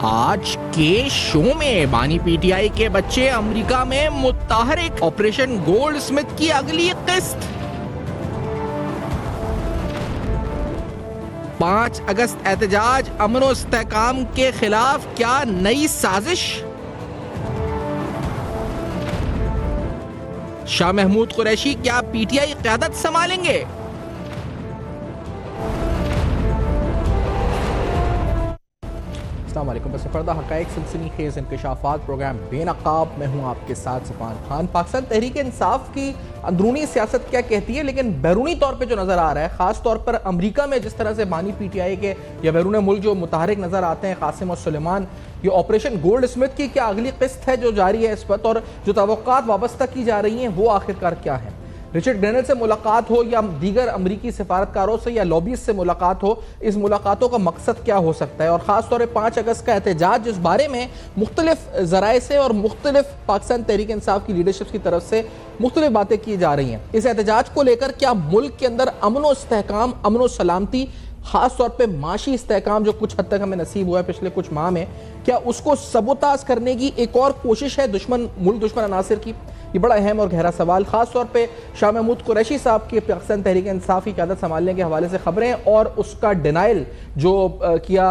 آج کے شو میں بانی پی ٹی آئی کے بچے امریکہ میں متحرک، آپریشن گولڈ اسمتھ کی اگلی قسط۔ 5 اگست احتجاج، امن و استحکام کے خلاف کیا نئی سازش؟ شاہ محمود قریشی کیا پی ٹی آئی قیادت سنبھالیں گے؟ السلام علیکم، پس پردہ حقائق سلسلے خیز انکشافات پروگرام بے نقاب میں ہوں آپ کے ساتھ سفان خان۔ پاکستان تحریک انصاف کی اندرونی سیاست کیا کہتی ہے، لیکن بیرونی طور پہ جو نظر آ رہا ہے، خاص طور پر امریکہ میں جس طرح سے بانی پی ٹی آئی کے یا بیرون ملک جو متحرک نظر آتے ہیں، قاسم اور سلیمان، یہ آپریشن گولڈ اسمتھ کی کیا اگلی قسط ہے جو جاری ہے اس وقت، اور جو توقعات وابستہ کی جا رہی ہیں وہ آخرکار کیا ہیں؟ رچرڈ گرینل سے ملاقات ہو یا دیگر امریکی سفارتکاروں سے یا لابیز سے ملاقات ہو، اس ملاقاتوں کا مقصد کیا ہو سکتا ہے؟ اور خاص طور پہ 5 اگست کا احتجاج، جس بارے میں مختلف ذرائع سے اور مختلف پاکستان تحریک انصاف کی لیڈرشپ کی طرف سے مختلف باتیں کی جا رہی ہیں، اس احتجاج کو لے کر کیا ملک کے اندر امن و استحکام، امن و سلامتی، خاص طور پہ معاشی استحکام جو کچھ حد تک ہمیں نصیب ہوا ہے پچھلے کچھ ماہ میں، کیا اس کو سبوتاژ کرنے کی ایک اور کوشش ہے ملک دشمن عناصر کی؟ یہ بڑا اہم اور گہرا سوال، خاص طور پہ شاہ محمود قریشی صاحب کی پاکستان تحریک انصاف کی قیادت سنبھالنے کے حوالے سے خبریں اور اس کا ڈینائل جو کیا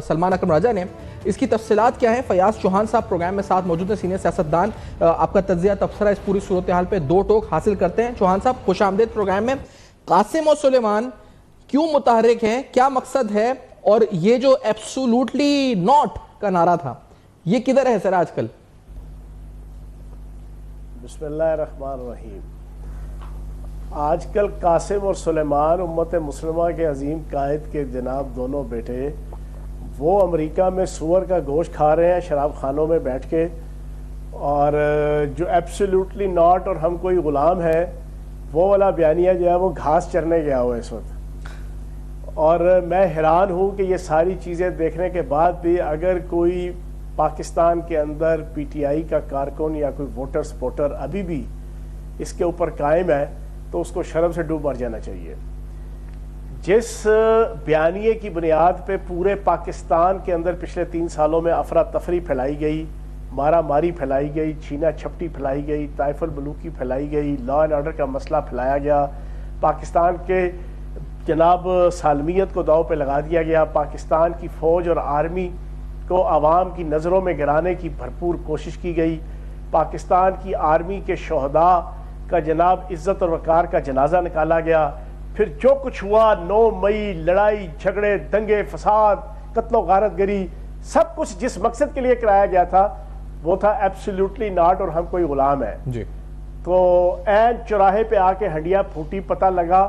سلمان اکرم راجہ نے، اس کی تفصیلات کیا ہیں؟ فیاض چوہان صاحب پروگرام میں ساتھ موجود ہیں، سینئر سیاستدان، آپ کا تجزیہ تبصرہ اس پوری صورتحال پہ 2 ٹوک حاصل کرتے ہیں۔ چوہان صاحب خوش آمدید پروگرام میں۔ قاسم اور سلیمان کیوں متحرک ہیں، کیا مقصد ہے، اور یہ جو ایبسولوٹلی ناٹ کا نعرہ تھا یہ کدھر ہے سر آج کل؟ بسم اللہ الرحمن الرحیم۔ آج کل قاسم اور سلیمان امت مسلمہ کے عظیم قائد کے جناب دونوں بیٹے، وہ امریکہ میں سور کا گوشت کھا رہے ہیں شراب خانوں میں بیٹھ کے، اور جو ایبسولوٹلی ناٹ اور ہم کوئی غلام ہے وہ والا بیانیہ جو ہے وہ گھاس چرنے گیا ہوا اس وقت۔ اور میں حیران ہوں کہ یہ ساری چیزیں دیکھنے کے بعد بھی اگر کوئی پاکستان کے اندر پی ٹی آئی کا کارکن یا کوئی ووٹر سپورٹر ابھی بھی اس کے اوپر قائم ہے تو اس کو شرم سے ڈوب مر جانا چاہیے۔ جس بیانیے کی بنیاد پہ پورے پاکستان کے اندر پچھلے 3 سالوں میں افراتفری پھیلائی گئی، مارا ماری پھیلائی گئی، چھینا چھپٹی پھیلائی گئی، طائف البلوکی پھیلائی گئی، لا اینڈ آرڈر کا مسئلہ پھیلایا گیا، پاکستان کے جناب سالمیت کو داؤ پہ لگا دیا گیا، پاکستان کی فوج اور آرمی کو عوام کی نظروں میں گرانے کی بھرپور کوشش کی گئی، پاکستان کی آرمی کے شہداء کا جناب عزت اور وقار کا جنازہ نکالا گیا، پھر جو کچھ ہوا 9 مئی، لڑائی جھگڑے، دنگے فساد، قتل و غارت گری، سب کچھ جس مقصد کے لیے کرایا گیا تھا وہ تھا ایبسولوٹلی ناٹ اور ہم کوئی غلام ہے۔ تو عین چوراہے پہ آ کے ہنڈیا پھوٹی، پتہ لگا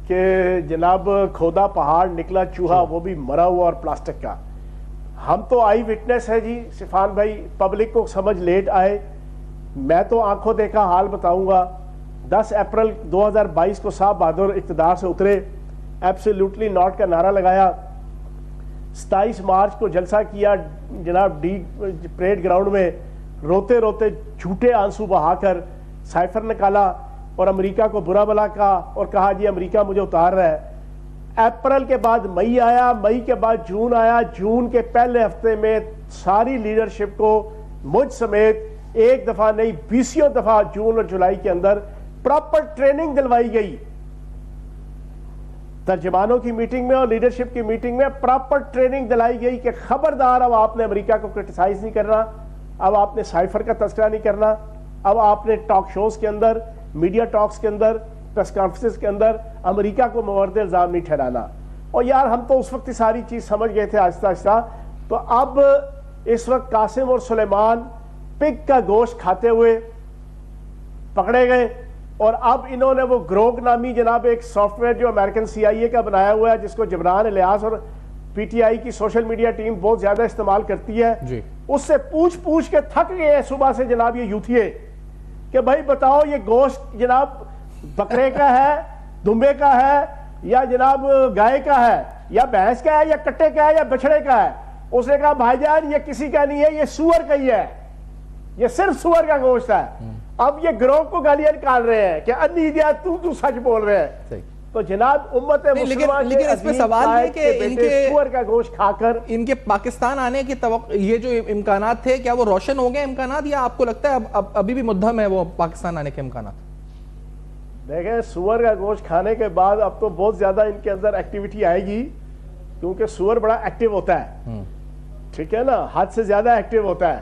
کہ جناب کھودا پہاڑ نکلا چوہا، وہ بھی مرا ہوا اور پلاسٹک کا۔ ہم تو آئی وٹنس ہے جی سفان بھائی، پبلک کو سمجھ لیٹ آئے، میں تو آنکھوں دیکھا حال بتاؤں گا۔ 10 اپریل 2022 کو صاحب بہادر اقتدار سے اترے، ایبسولوٹلی ناٹ کا نعرہ لگایا، 27 مارچ کو جلسہ کیا جناب ڈی پریڈ گراؤنڈ میں، روتے روتے جھوٹے آنسو بہا کر سائفر نکالا اور امریکہ کو برا بلا کہا اور کہا جی امریکہ مجھے اتار رہا ہے۔ اپریل کے بعد مئی آیا، مئی کے بعد جون آیا، جون کے پہلے ہفتے میں ساری لیڈرشپ کو مجھ سمیت ایک دفعہ نہیں 20 دفعہ جون اور جولائی کے اندر پراپر ٹریننگ دلوائی گئی، ترجمانوں کی میٹنگ میں اور لیڈرشپ کی میٹنگ میں پراپر ٹریننگ دلائی گئی کہ خبردار اب آپ نے امریکہ کو کرٹیسائز نہیں کرنا، اب آپ نے سائفر کا تذکرہ نہیں کرنا، اب آپ نے ٹاک شوز کے اندر، میڈیا ٹاکس کے اندر، پریس کانفرنس کے اندر امریکہ کو مورد الزام نہیں ٹھہرانا۔ اور یار ہم تو اس وقت یہ ساری چیز سمجھ گئے تھے آہستہ آہستہ۔ تو اب اس وقت قاسم اور سلیمان پگ کا گوشت کھاتے ہوئے پکڑے گئے، اور اب انہوں نے وہ گروگ نامی جناب ایک سافٹ ویئر جو امریکن سی آئی اے کا بنایا ہوا ہے، جس کو جبران الیاس اور پی ٹی آئی کی سوشل میڈیا ٹیم بہت زیادہ استعمال کرتی ہے، اس سے پوچھ کے تھک گئے ہیں صبح سے جناب یہ یوتھیے کہ بھائی بتاؤ یہ گوشت جناب بکرے کا ہے، دمبے کا ہے، یا جناب گائے کا ہے، یا بھینس کا ہے، یا کٹے کا ہے، یا بچڑے کا ہے؟ اس نے کہا بھائی جان یہ کسی کا نہیں ہے، یہ سور کا ہی ہے، یہ صرف سور کا گوشت ہے۔ اب یہ گروہ کو گالیاں نکال رہے ہیں کہ انی دیا تو سچ بول رہے ہیں۔ تو جناب امت مسلمہ لیکن اس پہ سوال یہ کہ ان کے سور کا گوشت کھا کر ان کے پاکستان آنے کی یہ جو امکانات تھے کیا وہ روشن ہو گئے امکانات، یا آپ کو لگتا ہے ابھی بھی مدھم ہے وہ پاکستان آنے کے امکانات؟ دیکھیں سور کا گوشت کھانے کے بعد اب تو بہت زیادہ ان کے اندر ایکٹیویٹی آئے گی، کیونکہ سور بڑا ایکٹیو ہوتا ہے، ٹھیک ہے نا، حد سے زیادہ ایکٹیو ہوتا ہے،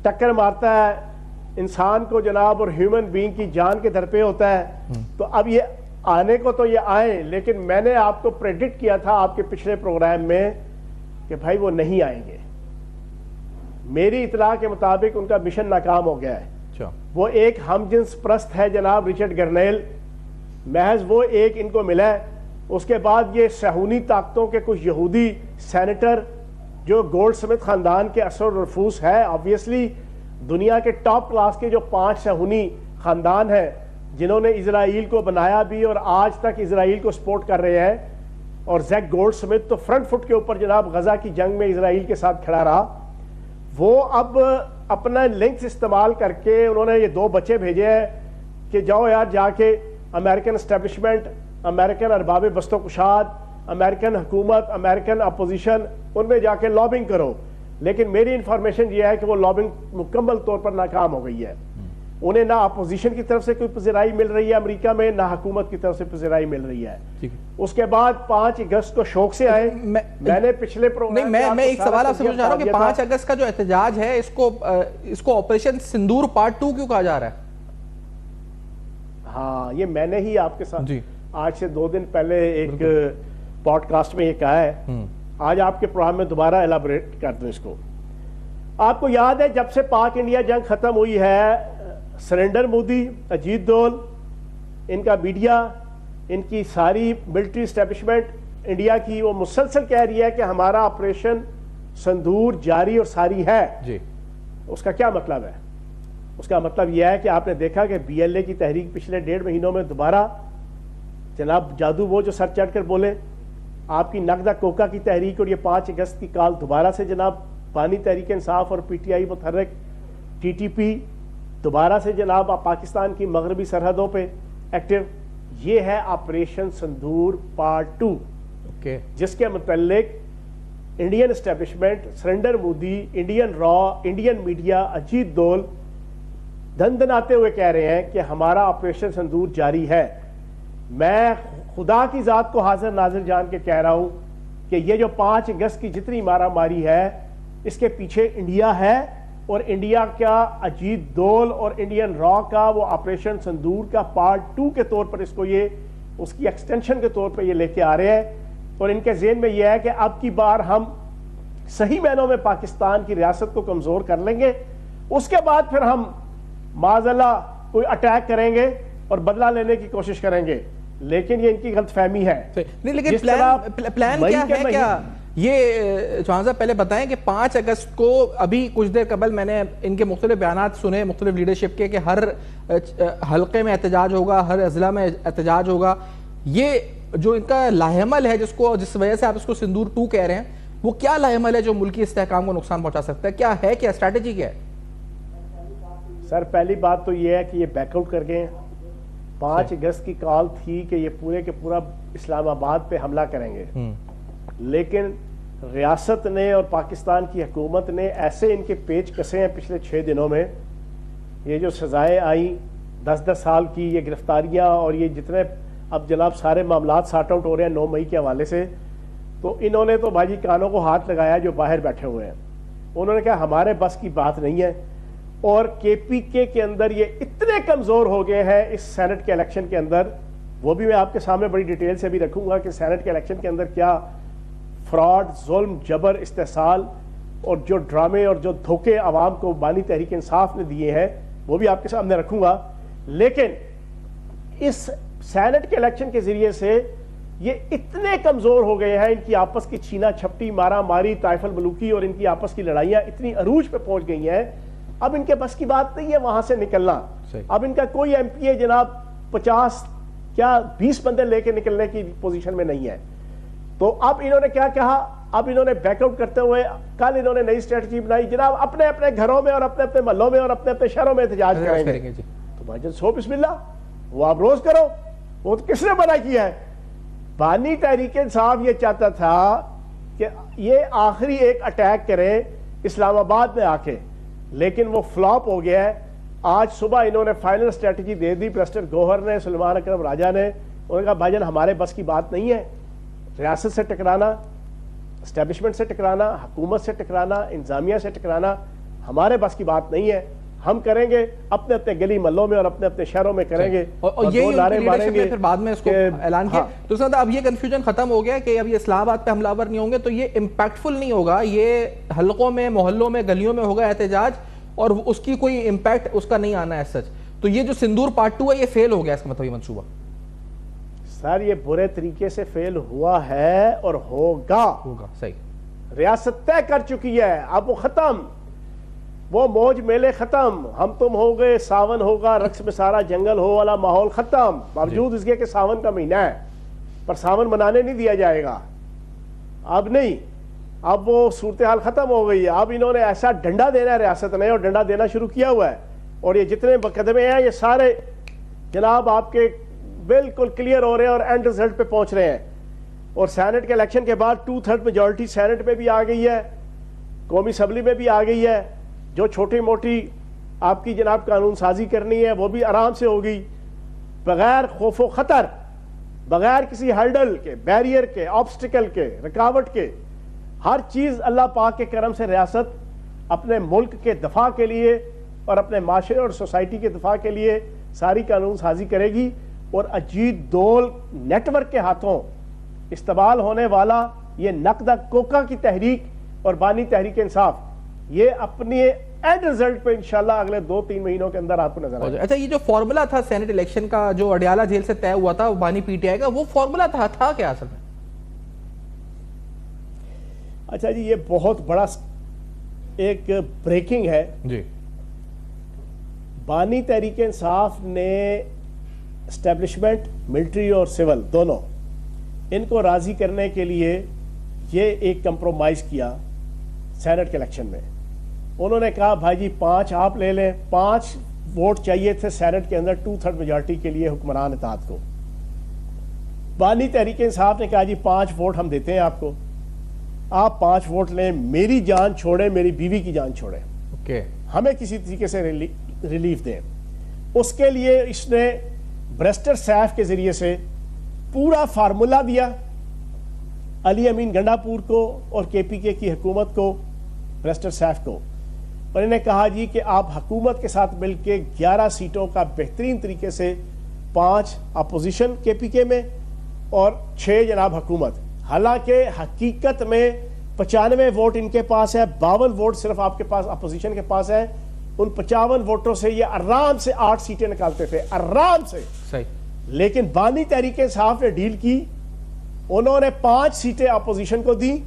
ٹکر مارتا ہے انسان کو جناب، اور ہیومن بینگ کی جان کے در پہ ہوتا ہے۔ تو اب یہ آنے کو تو یہ آئیں، لیکن میں نے آپ کو پریڈکٹ کیا تھا آپ کے پچھلے پروگرام میں کہ بھائی وہ نہیں آئیں گے۔ میری اطلاع کے مطابق ان کا مشن ناکام ہو گیا ہے۔ وہ ایک ہم جنس پرست ہے جناب رچرڈ گرنیل، محض وہ ایک ان کو ملا ہے۔ اس کے بعد یہ صہیونی طاقتوں کے کچھ یہودی سینیٹر جو گولڈ سمتھ خاندان کے اثر و رفوس ہے، آبویسلی دنیا کے ٹاپ کلاس کے جو 5 صہیونی خاندان ہیں جنہوں نے اسرائیل کو بنایا بھی اور آج تک اسرائیل کو سپورٹ کر رہے ہیں، اور زیک گولڈ سمتھ تو فرنٹ فٹ کے اوپر جناب غزہ کی جنگ میں اسرائیل کے ساتھ کھڑا رہا۔ وہ اب اپنا لنکس استعمال کر کے انہوں نے یہ 2 بچے بھیجے ہیں کہ جاؤ یار جا کے امریکن اسٹیبلشمنٹ، امریکن ارباب بست و کشاد، امریکن حکومت، امریکن اپوزیشن، ان میں جا کے لابنگ کرو۔ لیکن میری انفارمیشن یہ ہے کہ وہ لابنگ مکمل طور پر ناکام ہو گئی ہے۔ انہیں نہ اپوزیشن کی طرف سے کوئی پذیرائی مل رہی ہے امریکہ میں، نہ حکومت کی طرف سے پذیرائی مل رہی ہے۔ اس کے بعد 5 اگست کو شوق سے آئے۔ میں نے پچھلے پروگرام میں ایک سوال آپ سے پوچھ رہا ہوں کہ 5 اگست کا جو احتجاج ہے اس کو آپریشن سندور پارٹ 2 کیوں کہا جا رہا ہے؟ ہاں، یہ میں نے ہی آپ کے ساتھ آج سے 2 دن پہلے ایک پوڈ کاسٹ میں یہ کہا ہے، آج آپ کے پروگرام میں دوبارہ ایلابریٹ کر دوں اس کو۔ آپ کو یاد ہے جب سے پاک انڈیا جنگ ختم ہوئی ہے، سریندر مودی، اجیت دول، ان کا میڈیا، ان کی ساری ملٹری اسٹیبلشمنٹ انڈیا کی، وہ مسلسل کہہ رہی ہے کہ ہمارا آپریشن سندور جاری اور ساری ہے۔ اس کا کیا مطلب ہے؟ اس کا مطلب یہ ہے کہ آپ نے دیکھا کہ بی ایل اے کی تحریک پچھلے 1.5 مہینوں میں دوبارہ جناب جادو وہ جو سر چڑھ کر بولے، آپ کی نقدہ کوکا کی تحریک اور یہ 5 اگست کی کال دوبارہ سے جناب بانی تحریک انصاف اور پی ٹی آئی متحرک ٹی ٹی پی دوبارہ سے جناب پاکستان کی مغربی سرحدوں پہ ایکٹیو۔ یہ ہے آپریشن سندور پارٹ 2، جس کے متعلق Indian establishment, Surendra Modi, Indian را، انڈین میڈیا، اجیت دول دندناتے ہوئے کہہ رہے ہیں کہ ہمارا آپریشن سندور جاری ہے۔ میں خدا کی ذات کو حاضر ناظر جان کے کہہ رہا ہوں کہ یہ جو 5 اگست کی جتنی مارا ماری ہے اس کے پیچھے انڈیا ہے، اور انڈیا کا اجیت دول اور انڈین را کا وہ آپریشن سندور کا پارٹ 2 کے طور پر اس کو یہ اس کی ایکسٹینشن کے طور پر یہ لے کے آ رہے ہیں، اور ان کے ذہن میں یہ ہے کہ اب کی بار ہم صحیح معنوں میں پاکستان کی ریاست کو کمزور کر لیں گے، اس کے بعد پھر ہم معاذاللہ کوئی اٹیک کریں گے اور بدلہ لینے کی کوشش کریں گے۔ لیکن یہ ان کی غلط فہمی ہے۔ لیکن پلان کیا ہے؟ کیا یہ چوہان صاحب پہلے بتائیں کہ 5 اگست کو ابھی کچھ دیر قبل میں نے ان کے مختلف بیانات سنے مختلف لیڈرشپ کے کہ ہر حلقے میں احتجاج ہوگا، ہر اضلاع میں احتجاج ہوگا۔ یہ جو ان کا لاہ عمل ہے جس وجہ سے آپ اس کو سندور 2 کہہ رہے ہیں، وہ کیا لاہ عمل ہے جو ملکی استحکام کو نقصان پہنچا سکتا ہے؟ کیا ہے، کیا اسٹریٹجی کیا ہے؟ سر پہلی بات تو یہ ہے کہ یہ بیک آؤٹ کر گئے ہیں۔ 5 اگست کی کال تھی کہ یہ پورے کے پورا اسلام آباد پہ حملہ کریں گے، لیکن ریاست نے اور پاکستان کی حکومت نے ایسے ان کے پیچ کسے ہیں پچھلے 6 دنوں میں، یہ جو سزائیں آئیں 10-10 سال کی، یہ گرفتاریاں اور یہ جتنے اب جناب سارے معاملات سارٹ آؤٹ ہو رہے ہیں 9 مئی کے حوالے سے، تو انہوں نے تو بھائی کانوں کو ہاتھ لگایا جو باہر بیٹھے ہوئے ہیں۔ انہوں نے کہا ہمارے بس کی بات نہیں ہے، اور کے پی کے اندر یہ اتنے کمزور ہو گئے ہیں اس سینٹ کے الیکشن کے اندر، وہ بھی میں آپ کے سامنے بڑی ڈیٹیل سے بھی رکھوں گا کہ سینٹ کے الیکشن کے اندر کیا فراڈ، ظلم، جبر، استحصال اور جو ڈرامے اور جو دھوکے عوام کو بانی تحریک انصاف نے دیے ہیں وہ بھی آپ کے سامنے رکھوں گا۔ لیکن اس سینٹ کے الیکشن کے ذریعے سے یہ اتنے کمزور ہو گئے ہیں، ان کی آپس کی چھینا چھپٹی، مارا ماری، طائف الملوکی اور ان کی آپس کی لڑائیاں اتنی عروج پہ پہنچ گئی ہیں، اب ان کے بس کی بات نہیں ہے وہاں سے نکلنا۔ اب ان کا کوئی ایم پی اے جناب 50 کیا 20 بندے لے کے نکلنے کی پوزیشن میں نہیں ہے۔ تو اب انہوں نے کیا کہا، اب انہوں نے بیک آؤٹ کرتے ہوئے کل انہوں نے نئی اسٹریٹجی بنائی، جناب اپنے اپنے گھروں میں اور اپنے اپنے محلوں میں اور اپنے اپنے شہروں میں احتجاج کریں گے۔ تو بھائی جان سو بسم اللہ، وہ آپ روز کرو، وہ تو کس نے منع کیا ہے؟ بانی تحریک انصاف یہ چاہتا تھا کہ یہ آخری ایک اٹیک کریں اسلام آباد میں آ کے، لیکن وہ فلاپ ہو گیا ہے. آج صبح انہوں نے فائنل اسٹریٹجی دے دی، پریسٹر گوہر نے، سلیمان اکرم راجہ نے. انہوں نے کہا بھائی جان ہمارے بس کی بات نہیں ہے ریاست سے ٹکرانا، اسٹیبلشمنٹ سے ٹکرانا، حکومت سے ٹکرانا، انتظامیہ سے ٹکرانا، ہمارے بس کی بات نہیں ہے. ہم کریں گے اپنے اپنے گلی محلوں میں اور اپنے اپنے شہروں میں کریں گے، اور یہی نعرے ماریں گے. پھر بعد میں اس کو اعلان کیا. تو اس اب یہ کنفیوژن ختم ہو گیا کہ اب یہ اسلام آباد پہ حملہ آور نہیں ہوں گے تو یہ امپیکٹفل نہیں ہوگا، یہ حلقوں میں، محلوں میں، گلیوں میں ہوگا احتجاج، اور اس کی کوئی امپیکٹ اس کا نہیں آنا ہے سچ. تو یہ جو سندور پارٹ 2 ہے یہ فیل ہو گیا، اس کا مطلب یہ منصوبہ سر یہ برے طریقے سے فیل ہوا ہے اور ہوگا. صحیح. ریاست طے کر چکی ہے، اب وہ ختم، وہ موج میلے ختم. ہم تم ہو گئے، ساون ہوگا، رقص میں سارا جنگل ہو والا ماحول ختم. باوجود اس کے کہ ساون کا مہینہ ہے، پر ساون منانے نہیں دیا جائے گا. اب نہیں، اب وہ صورتحال ختم ہو گئی ہے. اب انہوں نے ایسا ڈنڈا دینا ہے ریاست نے، اور ڈنڈا دینا شروع کیا ہوا ہے. اور یہ جتنے مقدمے ہیں یہ سارے جناب آپ کے بالکل کلیئر ہو رہے ہیں اور اینڈ رزلٹ پہ پہنچ رہے ہیں. اور سینٹ کے الیکشن کے بعد 2/3 میجورٹی سینٹ میں بھی آ گئی ہے، قومی اسمبلی میں بھی آ گئی ہے. جو چھوٹی موٹی آپ کی جناب قانون سازی کرنی ہے وہ بھی آرام سے ہوگی، بغیر خوف و خطر، بغیر کسی ہرڈل کے، بیریئر کے، آبسٹیکل کے، رکاوٹ کے. ہر چیز اللہ پاک کے کرم سے ریاست اپنے ملک کے دفاع کے لیے اور اپنے معاشرے اور سوسائٹی کے دفاع کے لیے ساری قانون سازی کرے گی. اور اجیت دول نیٹ ورک کے ہاتھوں استعمال ہونے والا یہ نقدہ کوکا کی تحریک اور بانی تحریک انصاف، یہ اپنی اینڈ رزلٹ پہ انشاءاللہ اگلے 2-3 مہینوں کے اندر آپ کو نظر آئے گا. اچھا یہ جو فارمولا تھا سینٹ الیکشن کا جو اڈیالہ جیل سے طے ہوا تھا بانی پی ٹی آئی کا، وہ فارمولا تھا کیا اصل میں؟ اچھا جی، یہ بہت بڑا ایک بریکنگ ہے جی. بانی تحریک انصاف نے اسٹیبلشمنٹ، ملٹری اور سول دونوں، ان کو راضی کرنے کے لیے یہ ایک کمپرومائز کیا سینٹ کے الیکشن میں. انہوں نے کہا بھائی جی 5 آپ لے لیں. 5 ووٹ چاہیے تھے سینٹ کے اندر 2/3 میجورٹی کے لیے حکمران اتحاد کو. بانی تحریک انصاف نے کہا جی 5 ووٹ ہم دیتے ہیں آپ کو، آپ 5 ووٹ لیں، میری جان چھوڑیں، میری بیوی کی جان چھوڑیں، ہمیں کسی طریقے سے ریلیف دیں. اس کے لیے اس نے بریسٹر سیف کے ذریعے سے پورا فارمولا دیا علی امین گنڈا پور کو اور کے پی کے کی حکومت کو، بریسٹر سیف کو. اور انہیں کہا جی کہ آپ حکومت کے ساتھ مل کے 11 سیٹوں کا بہترین طریقے سے 5 اپوزیشن کے پی کے میں اور 6 جناب حکومت. حالانکہ حقیقت میں 95 ووٹ ان کے پاس ہے، 52 ووٹ صرف آپ کے پاس اپوزیشن کے پاس ہے. ان 55 ووٹوں سے یہ آرام سے 8 سیٹیں نکالتے تھے، آرام سے. صحیح. لیکن بانی تحریک انصاف نے ڈیل کی، انہوں نے 5 سیٹیں اپوزیشن کو دی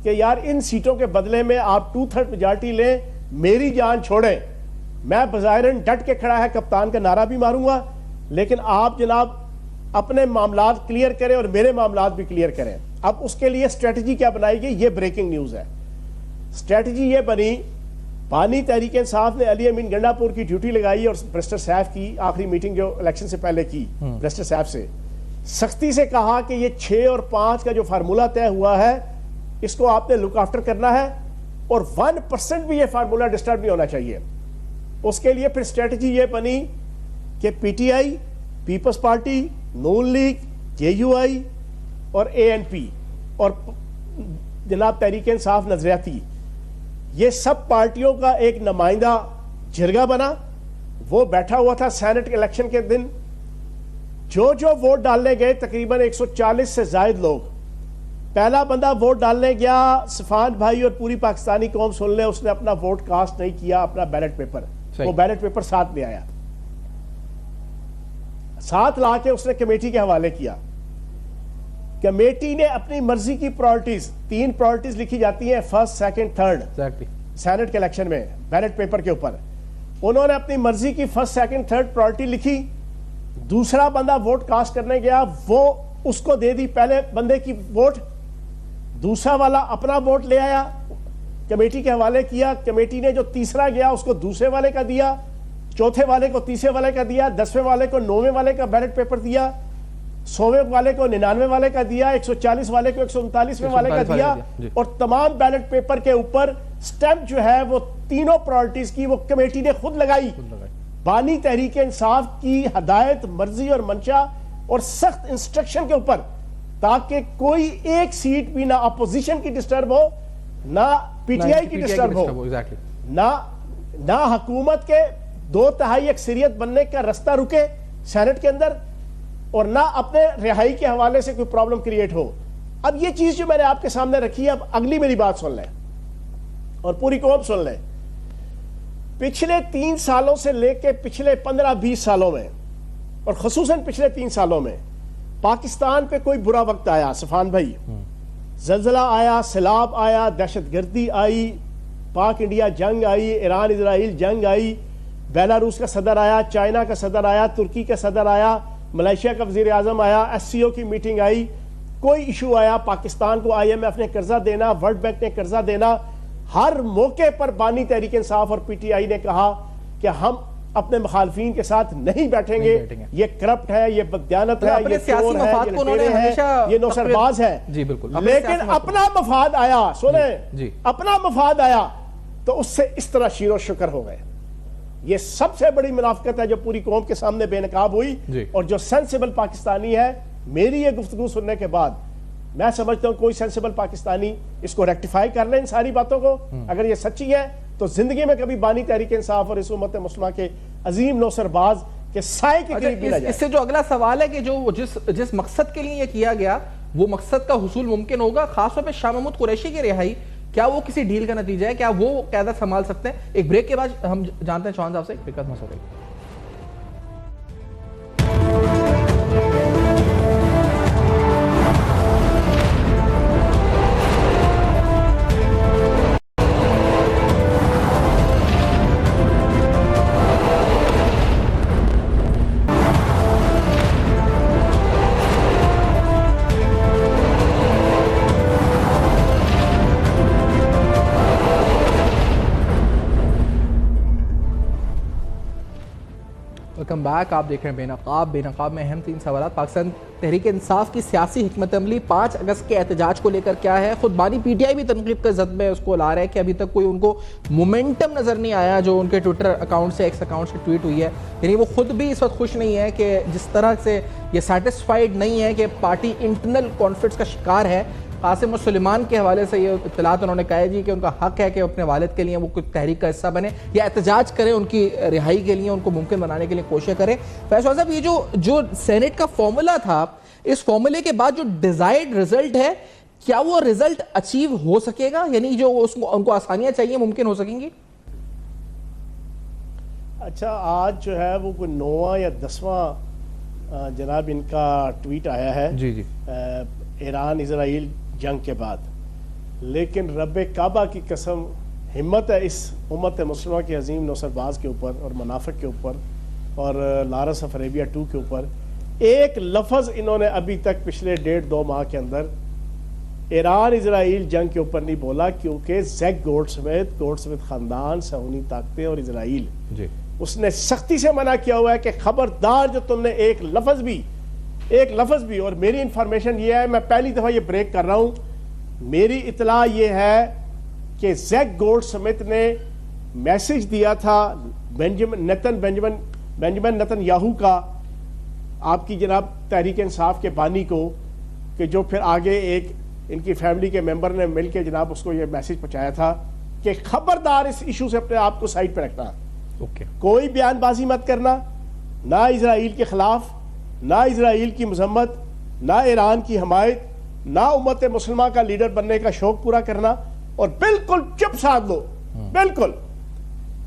کہ یار ان سیٹوں کے بدلے میں آپ 2/3 میجورٹی لیں، میری جان چھوڑیں. میں بظاہراً ڈٹ کے کھڑا ہے، کپتان کا نعرہ بھی ماروں گا، لیکن آپ جناب اپنے معاملات کلیئر کریں اور میرے معاملات بھی کلیئر کریں. اب اس کے لیے اسٹریٹجی کیا بنائی گئی، یہ بریکنگ نیوز ہے. اسٹریٹجی یہ بنی، بانی تحریک انصاف نے علی امین گنڈا پور کی ڈیوٹی لگائی اور بریسٹر سیف کی آخری میٹنگ جو الیکشن سے پہلے کی بریسٹر سیف سے سختی سے کہا کہ یہ 6 اور 5 کا جو فارمولا طے ہوا ہے اس کو آپ نے لک آفٹر کرنا ہے اور 1% بھی یہ فارمولا ڈسٹرب نہیں ہونا چاہیے. اس کے لیے پھر اسٹریٹجی یہ بنی کہ P T I, people's party, نون لیگ، جے یو آئی اور اے این پی اور جناب تحریک انصاف نظریاتی، یہ سب پارٹیوں کا ایک نمائندہ جرگہ بنا. وہ بیٹھا ہوا تھا سینٹ الیکشن کے دن. جو ووٹ ڈالنے گئے تقریباً 140 سے زائد لوگ، پہلا بندہ ووٹ ڈالنے گیا صفان بھائی اور پوری پاکستانی قوم سن لے، اس نے اپنا ووٹ کاسٹ نہیں کیا، اپنا بیلٹ پیپر، وہ بیلٹ پیپر ساتھ لے آیا، ساتھ لا کے اس نے کمیٹی کے حوالے کیا. کمیٹی نے اپنی مرضی کی پرائرٹیز، 3 پرائرٹیز لکھی جاتی ہیں، 1st، 2nd، 3rd سینٹ کے الیکشن میں بیلٹ پیپر کے اوپر. انہوں نے اپنی مرضی کی 1st، 2nd، 3rd پرائرٹی لکھی. دوسرا بندہ ووٹ کاسٹ کرنے گیا، وہ اس کو دے دی پہلے بندے کی ووٹ، دوسرا والا اپنا ووٹ لے آیا، کمیٹی کے حوالے کیا. کمیٹی نے جو تیسرا گیا اس کو دوسرے والے کا دیا، چوتھے والے کو تیسرے والے کا دیا، 10ویں والے کو 9ویں والے کا بیلٹ پیپر دیا. 100 والے کو 99 والے کا دیا, 140 والے کو 139 والے کا دیا, اور تمام بیلٹ پیپر کے اوپر سٹیمپ جو ہے وہ تینوں پرائرٹیز کی وہ کمیٹی نے خود لگائی, بانی تحریک انصاف کی ہدایت, مرضی اور منشا اور سخت انسٹرکشن کے اوپر, تاکہ کوئی ایک سیٹ بھی نہ اپوزیشن کی ڈسٹرب ہو, نہ پی ٹی آئی کی ڈسٹرب ہو, نہ حکومت کے 2/3 اکثریت بننے کا رستہ رکے سینٹ کے اندر, اور نہ اپنے رہائی کے حوالے سے کوئی پرابلم کریٹ ہو. اب یہ چیز جو میں نے آپ کے سامنے رکھی ہے, اب اگلی میری بات سن لیں اور پوری قوم سن لیں. پچھلے 3 سالوں سے لے کے پچھلے 15-20 سالوں میں, اور خصوصاً پچھلے 3 سالوں میں, پاکستان پہ کوئی برا وقت آیا صفان بھائی, زلزلہ آیا, سیلاب آیا, دہشت گردی آئی, پاک انڈیا جنگ آئی, ایران اسرائیل جنگ آئی, بیلاروس کا صدر آیا, چائنا کا صدر آیا, ترکی کا صدر آیا, ملائیشیا کا وزیر اعظم آیا, ایس سی او کی میٹنگ آئی, کوئی ایشو آیا, پاکستان کو آئی ایم ایف نے قرضہ دینا, ورلڈ بینک نے قرضہ دینا, ہر موقع پر بانی تحریک انصاف اور پی ٹی آئی نے کہا کہ ہم اپنے مخالفین کے ساتھ نہیں بیٹھیں گے, یہ کرپٹ ہے, یہ بددیانت ہے, یہ چور ہے, یہ لٹیرے ہیں, یہ نوسرباز ہے. لیکن اپنا مفاد آیا, سنیں, اپنا مفاد آیا تو اس سے اس طرح شیر و شکر ہو گئے. یہ سب سے بڑی منافقت ہے جو پوری قوم کے سامنے بے نقاب ہوئی, اور جو سینسیبل پاکستانی ہے, میری یہ گفتگو سننے کے بعد میں سمجھتا ہوں کوئی سینسیبل پاکستانی اس کو ریکٹیفائی کر لیں ان ساری باتوں کو. اگر یہ سچی ہے تو زندگی میں کبھی بانی تحریک انصاف اور اس امت مسلمہ کے عظیم نوسرباز کے سائے کے قریب بھی نہ جائے. اس سے جو اگلا سوال ہے کہ جو جس مقصد کے لیے یہ کیا گیا وہ مقصد کا حصول ممکن ہوگا, خاص طور پہ شاہ محمود قریشی کی رہائی, کیا وہ کسی ڈیل کا نتیجہ ہے, کیا وہ قیادت سنبھال سکتے ہیں؟ ایک بریک کے بعد ہم جانتے ہیں چوہان صاحب سے, ایک فکر مس ہو گئی. ویلکم بیک, آپ دیکھ رہے ہیں بے نقاب. بے نقاب میں اہم 3 سوالات. پاکستان تحریک انصاف کی سیاسی حکمت عملی 5 اگست کے احتجاج کو لے کر کیا ہے؟ خود بانی پی ٹی آئی بھی تنقید کے زد میں اس کو لا رہا ہے کہ ابھی تک کوئی ان کو مومنٹم نظر نہیں آیا جو ان کے ٹویٹر اکاؤنٹ سے, ایکس اکاؤنٹ سے ٹویٹ ہوئی ہے. یعنی وہ خود بھی اس وقت خوش نہیں ہے کہ جس طرح سے یہ سیٹسفائیڈ نہیں ہے کہ پارٹی انٹرنل کانفلکٹس کا شکار ہے. قاسم اور سلیمان کے حوالے سے یہ اطلاعات انہوں نے کہا ہے کہ ان کا حق ہے کہ اپنے والد کے لیے وہ کچھ تحریک کا حصہ بنے یا احتجاج کریں, ان کی رہائی کے لیے ان کو ممکن بنانے کے لیے کوشش کریں. فیصل صاحب, یہ جو سینٹ کا فارمولا تھا, اس فارمولے کے بعد جو ڈیزائرڈ رزلٹ ہے, کیا وہ رزلٹ اچیو ہو سکے گا؟ یعنی جو ان کو آسانیاں چاہیے ممکن ہو سکیں گی؟ اچھا, آج جو ہے وہ کوئی 9واں یا 10واں جناب ان کا ٹویٹ آیا ہے ایران اسرائیل جنگ کے بعد, لیکن رب کعبہ کی قسم ہمت ہے اس امت مسلمہ کے عظیم نوسرباز کے اوپر اور منافق کے اوپر اور لارنس آف عربیہ 2 کے اوپر, ایک لفظ انہوں نے ابھی تک پچھلے 1.5-2 ماہ کے اندر ایران اسرائیل جنگ کے اوپر نہیں بولا, کیونکہ زیک گولڈ سمتھ خاندان, صہیونی طاقتیں اور اسرائیل, اس نے سختی سے منع کیا ہوا ہے کہ خبردار جو تم نے ایک لفظ بھی, اور میری انفارمیشن یہ ہے, میں پہلی دفعہ یہ بریک کر رہا ہوں, میری اطلاع یہ ہے کہ زیک گولڈ سمتھ نے میسج دیا تھا بینجمن نتن یاہو کا, آپ کی جناب تحریک انصاف کے بانی کو, کہ جو پھر آگے ایک ان کی فیملی کے ممبر نے مل کے جناب اس کو یہ میسج پہنچایا تھا کہ خبردار اس ایشو سے اپنے آپ کو سائڈ پہ رکھنا, کوئی بیان بازی مت کرنا, نہ اسرائیل کے خلاف, نہ اسرائیل کی مذمت, نہ ایران کی حمایت, نہ امت مسلمہ کا لیڈر بننے کا شوق پورا کرنا, اور بالکل چپ ساتھ لو. بالکل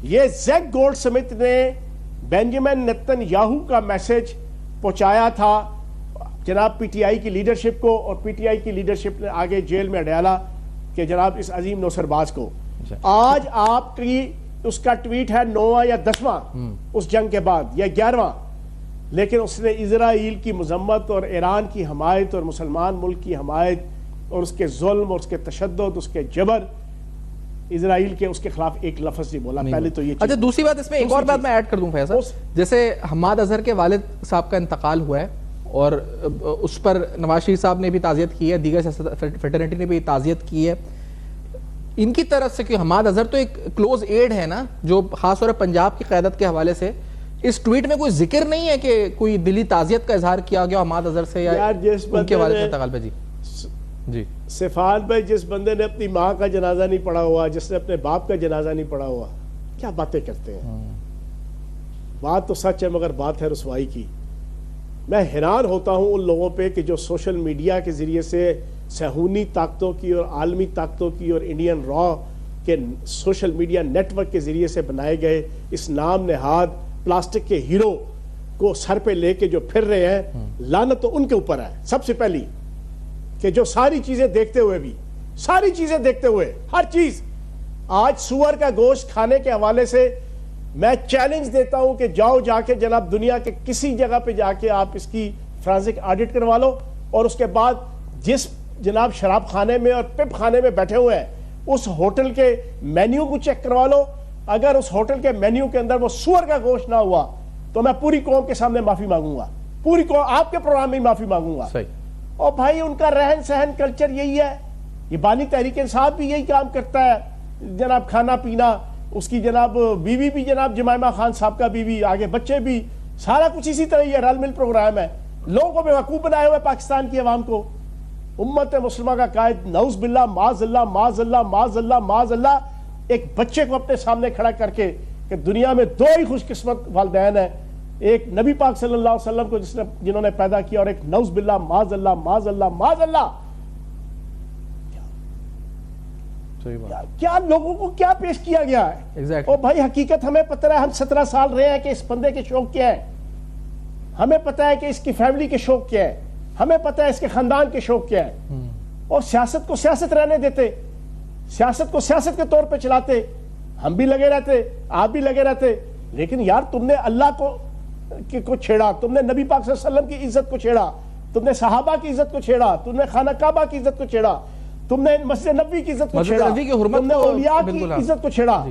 یہ زیک گولڈ سمتھ نے بینجمن نتن یاہو کا میسج پہنچایا تھا جناب پی ٹی آئی کی لیڈرشپ کو, اور پی ٹی آئی کی لیڈرشپ نے آگے جیل میں ڈالا کہ جناب اس عظیم نوسرباز کو. آج آپ کی اس کا ٹویٹ ہے 9واں یا 10واں اس جنگ کے بعد, یا 11واں, لیکن اس نے اسرائیل کی مذمت اور ایران کی حمایت اور مسلمان ملک کی حمایت اور اس کے ظلم اور اس کے تشدد, اس کے جبر, اسرائیل کے اس کے خلاف ایک لفظ نہیں بولا. پہلے تو یہ اچھا, دوسری بات اس میں ایک اور بات میں ایڈ کر دوں فیصل, جیسے حماد اظہر کے والد صاحب کا انتقال ہوا ہے, اور اس پر نواز شریف صاحب نے بھی تعزیت کی ہے, دیگر فریٹرنیٹی نے بھی تعزیت کی ہے. ان کی طرف سے کہ حماد اظہر تو ایک کلوز ایڈ ہے نا, جو خاص طور پر پنجاب کی قیادت کے حوالے سے, اس ٹویٹ میں کوئی ذکر نہیں ہے کہ کوئی دلی تعزیت کا اظہار کیا گیا حماد اظہر سے یا ان کے والد انتقال پہ؟ جی سفان بھائی, جس بندے نے اپنی ماں کا جنازہ نہیں پڑھا ہوا, جس نے اپنے باپ کا جنازہ نہیں پڑھا ہوا, کیا باتیں کرتے ہیں. بات تو سچ ہے مگر بات ہے رسوائی کی. میں حیران ہوتا ہوں ان لوگوں پہ کہ جو سوشل میڈیا کے ذریعے سے صہیونی طاقتوں کی اور عالمی طاقتوں کی اور انڈین را کے سوشل میڈیا نیٹ ورک کے ذریعے سے بنائے گئے اس نام نہاد پلاسٹک کے ہیرو کو سر پہ لے کے جو پھر رہے ہیں. لعنت تو ان کے اوپر ہے سب سے پہلی, کہ جو ساری چیزیں دیکھتے ہوئے ہر چیز, آج سور کا گوشت کھانے کے حوالے سے میں چیلنج دیتا ہوں کہ جاؤ جا کے جناب دنیا کے کسی جگہ پہ جا کے آپ اس کی فرانسک آڈٹ کروا لو, اور اس کے بعد جس جناب شراب خانے میں اور پپ خانے میں بیٹھے ہوئے ہیں اس ہوٹل کے مینیو کو چیک کروا لو. اگر اس ہوٹل کے مینیو کے اندر وہ سور کا گوشت نہ ہوا تو میں پوری قوم کے سامنے معافی مانگوں گا, پوری قوم آپ کے پروگرام میں معافی مانگوں گا. اور بھائی ان کا رہن سہن کلچر یہی ہے. یہ بانی تحریک انصاف بھی یہی کام کرتا ہے جناب, کھانا پینا, اس کی جناب بیوی بھی جناب جمائمہ خان صاحب کا بیوی, آگے بچے بھی, سارا کچھ اسی طرح یہ رل مل پروگرام ہے. لوگوں کو بیوقوف بنائے ہوئے پاکستان کی عوام کو. امت مسلمہ کا قائد نعوذ باللہ معاذ اللہ معاذ اللہ معاذ اللہ معاذ اللہ ایک بچے کو اپنے سامنے کھڑا کر کے کہ دنیا میں دو ہی خوش قسمت والدین ہیں, ایک نبی پاک صلی اللہ علیہ وسلم کو جنہوں نے پیدا کیا, اور ایک نعوذ باللہ معاذ اللہ معاذ اللہ معاذ اللہ. کیا لوگوں کو کیا پیش کیا گیا ہے. اور بھائی حقیقت ہمیں پتہ ہے, ہم 17 سال رہے ہیں کہ اس بندے کے شوق کیا ہے, ہمیں پتہ ہے کہ اس کی فیملی کے شوق کیا ہے, ہمیں پتہ ہے اس کے خاندان کے شوق کیا ہے. اور سیاست کو سیاست رہنے دیتے, سیاست کو سیاست کے طور پہ چلاتے. ہم بھی لگے رہتے, آپ بھی لگے رہتے, لیکن یار تم نے اللہ کو چھیڑا, تم نے نبی پاک صلی اللہ علیہ وسلم کی عزت کو چھیڑا, تم نے صحابہ کی عزت کو چھیڑا, تم نے خانہ کعبہ کی عزت کو چھیڑا, تم نے مسجد نبوی کی عزت کو چھیڑا, تم نے اولیاء کی عزت کو چھیڑا,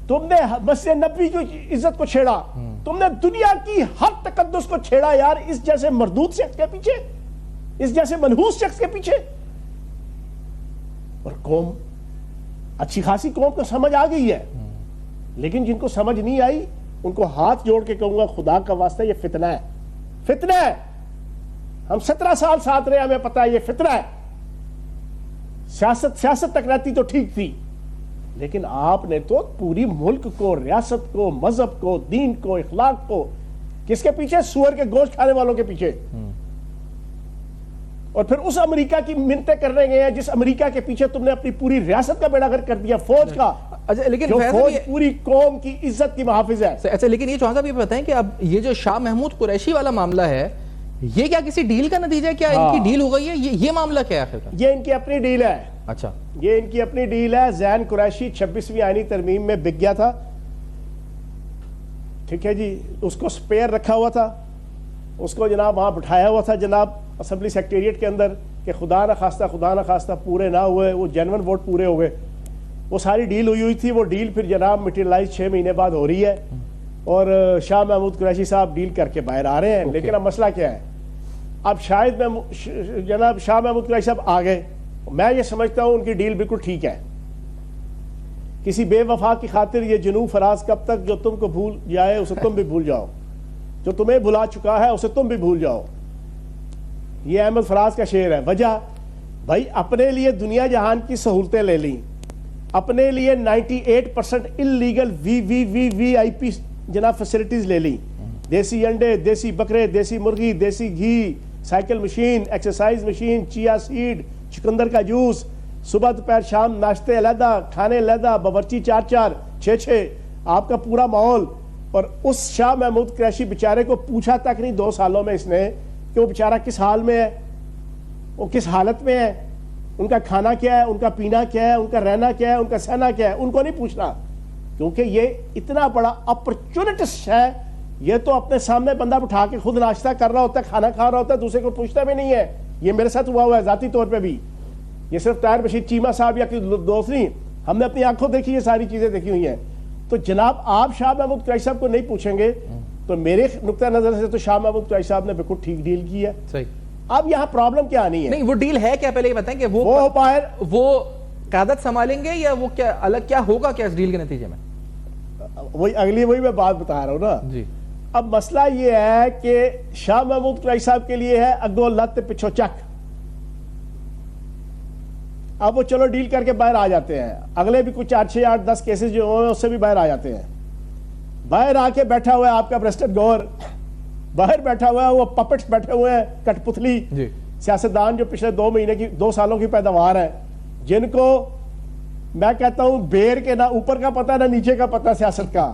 تم نے مسجد نبوی کی عزت کو چھیڑا, تم نے دنیا کی ہر تقدس کو چھیڑا یار اس جیسے مردود شخص کے پیچھے, اس جیسے منحوس شخص کے پیچھے. اور قوم اچھی خاصی قوم کو سمجھ آ گئی ہے, لیکن جن کو سمجھ نہیں آئی ان کو ہاتھ جوڑ کے کہوں گا خدا کا واسطہ یہ فتنہ ہے, فتنہ ہے. ہم 17 سال ساتھ رہے, ہمیں پتہ ہے یہ فتنہ ہے. سیاست تک رہتی تو ٹھیک تھی, لیکن آپ نے تو پوری ملک کو, ریاست کو, مذہب کو, دین کو, اخلاق کو, کس کے پیچھے؟ سور کے گوشت کھانے والوں کے پیچھے. اور پھر اس امریکہ کی منتیں کرنے گئے ہیں جس امریکہ کے پیچھے تم نے اپنی پوری ریاست کا بیڑا غرق کر دیا, فوج کا, جو فوج پوری قوم کی عزت کی محافظ ہے. اچھا, لیکن یہ چوہان صاحب یہ بتائیں کہ اب یہ جو شاہ محمود قریشی والا معاملہ ہے, یہ کیا کسی ڈیل کا نتیجہ ہے؟ کیا ان کی ڈیل ہو گئی ہے؟ یہ معاملہ کیا ہے آخر؟ یہ ان کی اپنی ڈیل ہے. اچھا, یہ ان کی اپنی ڈیل ہے. زین قریشی 26ویں آئینی ترمیم میں بک گیا تھا, ٹھیک ہے جی, اس کو سپیئر رکھا ہوا تھا, اس کو جناب وہاں بٹھایا ہوا تھا جناب اسمبلی سیکریٹریٹ کے اندر کہ خدا نہ خواستہ پورے نہ ہوئے, وہ جینون ووٹ پورے ہو گئے. وہ ساری ڈیل ہوئی تھی. وہ ڈیل پھر جناب مٹیریلائز 6 مہینے بعد ہو رہی ہے, اور شاہ محمود قریشی صاحب ڈیل کر کے باہر آ رہے ہیں. لیکن اب مسئلہ کیا ہے, اب شاید جناب شاہ محمود قریشی صاحب آ گئے. میں یہ سمجھتا ہوں ان کی ڈیل بالکل ٹھیک ہے. کسی بے وفا کی خاطر یہ جنوں فراز کب تک, جو تم کو بھول جائے اسے تم بھی بھول جاؤ, جو تمہیں بھلا چکا ہے اسے تم بھی بھول جاؤ. یہ احمد فراز کا شعر ہے. وجہ بھائی اپنے لیے دنیا جہان کی سہولتیں لے لیں, اپنے لیے 98% انلیگل وی آئی پی جناب فیسلٹیز لے لیں, دیسی انڈے, دیسی بکرے, دیسی مرغی, دیسی گھی, cycle machine, exercise machine, chia seed, چکندر کا جوس, صبح دوپہر شام ناشتے علیحدہ, کھانے علیحدہ, باورچی 4 6 آپ کا پورا ماحول. اور اس شاہ محمود قریشی بیچارے کو پوچھا تک نہیں 2 سالوں میں اس نے کہ وہ بیچارہ کس حال میں ہے, وہ کس حالت میں ہے, ان کا کھانا کیا ہے, ان کا پینا کیا ہے, ان کا رہنا کیا ہے, ان کا سہنا کیا ہے, ان کو نہیں پوچھنا. کیونکہ یہ اتنا بڑا اپرچونٹسٹ ہے. یہ تو اپنے سامنے بندہ اٹھا کے خود ناشتہ کر رہا ہوتا ہے, کھانا کھا رہا ہوتا ہے, دوسرے کو پوچھتا بھی نہیں ہے. یہ میرے ساتھ ہوا ہے ذاتی طور پہ بھی. یہ صرف طاہر بشیر چیمہ صاحب یا دوست نہیں, ہم نے اپنی آنکھوں دیکھی, یہ ساری چیزیں دیکھی ہوئی ہیں. تو جناب آپ شاہ محمود قریشی صاحب کو نہیں پوچھیں گے تو میرے نقطہ نظر سے تو شاہ محمود قریشی صاحب نے بالکل ٹھیک ڈیل کی ہے. صحیح. اب یہاں پرابلم کیا آنی ہے؟ نہیں وہ ڈیل ہے کیا پہلے یہ بتائیں کہ وہ باہر وہ قیادت سنبھالیں گے یا وہ کیا الگ کیا ہوگا کیا اس ڈیل کے نتیجے میں؟ وہی میں بات بتا رہا ہوں نا جی. اب مسئلہ یہ ہے کہ شاہ محمود قریشی صاحب کے لیے ہے اگو لت پچھو چک. اب وہ چلو ڈیل کر کے باہر آ جاتے ہیں, اگلے بھی کچھ 8 6 8 10 کیسز جو ہوئے اس سے بھی باہر آ جاتے ہیں. باہر آ کے بیٹھا ہوا ہے آپ کا پریزیڈنٹ گوہر, باہر بیٹھا ہوا ہے وہ پپٹس بیٹھے ہوئے ہیں کٹ پتلی سیاستدان جو پچھلے 2 سالوں کی پیداوار ہے, جن کو میں کہتا ہوں بیر کے نہ اوپر کا پتہ نہ نیچے کا پتہ سیاست کا,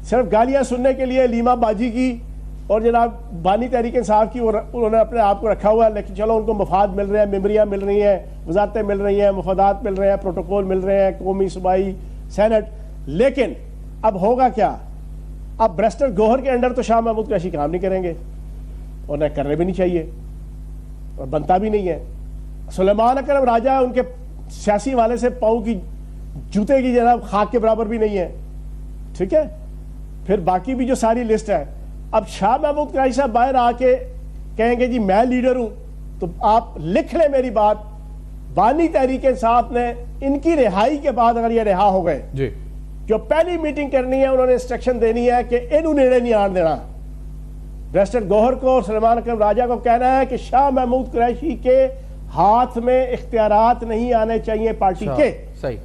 صرف گالیاں سننے کے لیے لیما باجی کی اور جناب بانی تحریک انصاف کی انہوں نے اپنے آپ کو رکھا ہوا ہے. لیکن چلو ان کو مفاد مل رہے ہیں, میموریاں مل رہی ہیں, وزارتیں مل رہی ہیں, مفادات مل رہے ہیں, پروٹوکول مل رہے ہیں, قومی صوبائی سینٹ. لیکن اب ہوگا کیا؟ اب بریسٹر گوہر کے انڈر تو شاہ محمود قریشی کام نہیں کریں گے, اور نہ کرنے بھی نہیں چاہیے اور بنتا بھی نہیں ہے. سلیمان اکرم راجہ ان کے سیاسی والے سے پاؤں کی جوتے کی جناب خاک کے برابر بھی نہیں ہے. ٹھیک ہے, پھر باقی بھی جو ساری لسٹ ہے. اب شاہ محمود قریشی صاحب باہر آ کے کہیں گے جی میں لیڈر ہوں, تو آپ لکھ لیں میری بات, بانی تحریک انصاف نے ان کی رہائی کے بعد اگر یہ رہا ہو گئے جی, جو پہلی میٹنگ کرنی ہے انہوں نے انسٹرکشن دینی ہے کہ انہوں نیڑے نہیں آن دینا. بریسٹر گوہر کو اور سلیمان اکرم راجہ کو کہنا ہے کہ شاہ محمود قریشی کے ہاتھ میں اختیارات نہیں آنے چاہیے پارٹی کے. صحیح.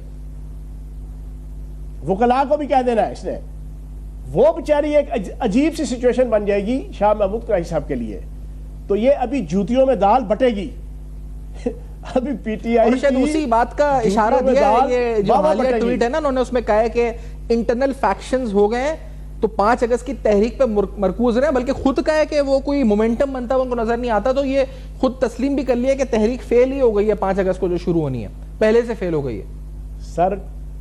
وکلاء کو بھی کہہ دینا ہے اس نے. وہ بیچاری ایک عجیب سی سچویشن بن جائے گی شاہ محمود قریشی صاحب کے لیے. تو یہ ابھی جوتیوں میں دال بٹے گی. ابھی پی ٹی آئی شاید اسی بات کا اشارہ دیا ہے یہ جو حالیہ ٹویٹ ہے نا, انہوں نے اس میں کہا ہے کہ انٹرنل فیکشنز ہو گئے ہیں تو 5 اگست کی تحریک پہ مرکوز رہے ہیں, بلکہ خود کہا ہے کہ وہ کوئی مومنٹم بنتا ان کو نظر نہیں آتا. تو یہ خود تسلیم بھی کر لیا کہ تحریک فیل ہی ہو گئی ہے 5 اگست کو جو شروع ہونی ہے, پہلے سے فیل ہو گئی ہے. سر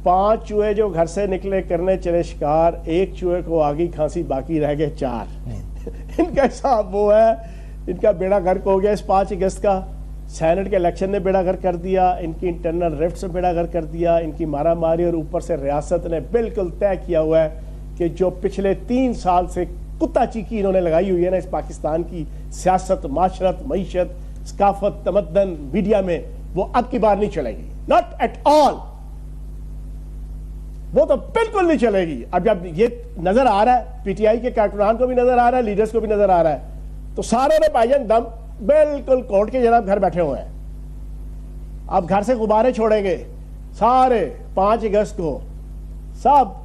5 چوہے جو گھر سے نکلے کرنے چلے شکار, ایک چوہے کو آگی کھانسی باقی رہ گئے 4. ان کا حساب وہ ہے, ان کا بیڑا گرک ہو گیا اس 5 اگست کا. سینٹ کے الیکشن نے بیڑا گرک کر دیا, ان کی انٹرنل ریفٹ سے بیڑا گرک کر دیا, ان کی مارا ماری, اور اوپر سے ریاست نے بالکل طے کیا ہوا ہے کہ جو پچھلے 3 سال سے کتا چیکی انہوں نے لگائی ہوئی ہے نا اس پاکستان کی سیاست, معاشرت, معیشت, ثقافت, تمدن, میڈیا میں, وہ اب کی بار نہیں چلے گی. ناٹ ایٹ آل, وہ تو بالکل نہیں چلے گی. اب جب یہ نظر آ رہا ہے, پی ٹی آئی کے کارکنان کو بھی نظر آ رہا ہے, لیڈرز کو بھی نظر آ رہا ہے, تو سارے نے بھائی جان دم بالکل کورٹ کے جناب گھر بیٹھے ہوئے ہیں. اب گھر سے غبارے چھوڑیں گے سارے 5 اگست کو, سب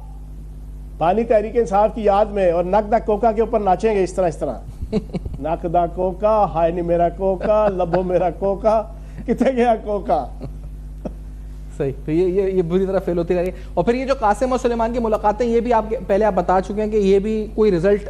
بانی تحریک انصاف کی یاد میں, اور نک دا کوکا کے اوپر ناچیں گے اس طرح. نک دا کوکا, ہائے نہیں میرا کوکا, لبو میرا کوکا, کتنے گیا کوکا. صحیح. تو یہ بری طرح فیل ہوتی رہی. اور پھر یہ جو قاسم اور سلیمان کی ملاقاتیں, یہ بھی پہلے آپ بتا چکے ہیں کہ یہ بھی کوئی رزلٹ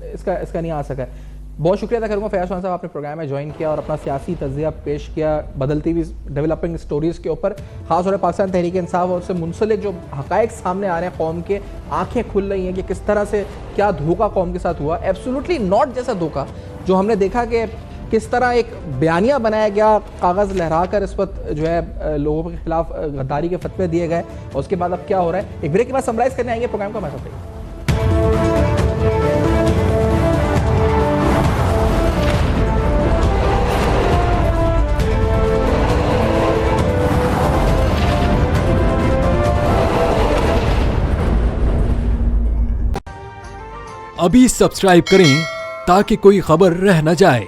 اس کا نہیں آ سکا ہے. بہت شکریہ ادا کروں گا فیاض چوہان صاحب, آپ نے پروگرام میں جوائن کیا اور اپنا سیاسی تجزیہ پیش کیا بدلتی ہوئی ڈیولپنگ سٹوریز کے اوپر, خاص طور پر پاکستان تحریک انصاف اور اس سے منسلک جو حقائق سامنے آ رہے ہیں قوم کے, آنکھیں کھل رہی ہیں کہ کس طرح سے کیا دھوکہ قوم کے ساتھ ہوا. ایبسولوٹلی ناٹ جیسا دھوکہ جو ہم نے دیکھا کہ کس طرح ایک بیانیہ بنایا گیا, کاغذ لہرا کر اس وقت جو ہے لوگوں کے خلاف غداری کے فتوے دیے گئے, اور اس کے بعد اب کیا ہو رہا ہے. ایک بریک کے بعد سمرائز کرنے آئیں گے پروگرام کا. میں ابھی سبسکرائب کریں تاکہ کوئی خبر رہ نہ جائے.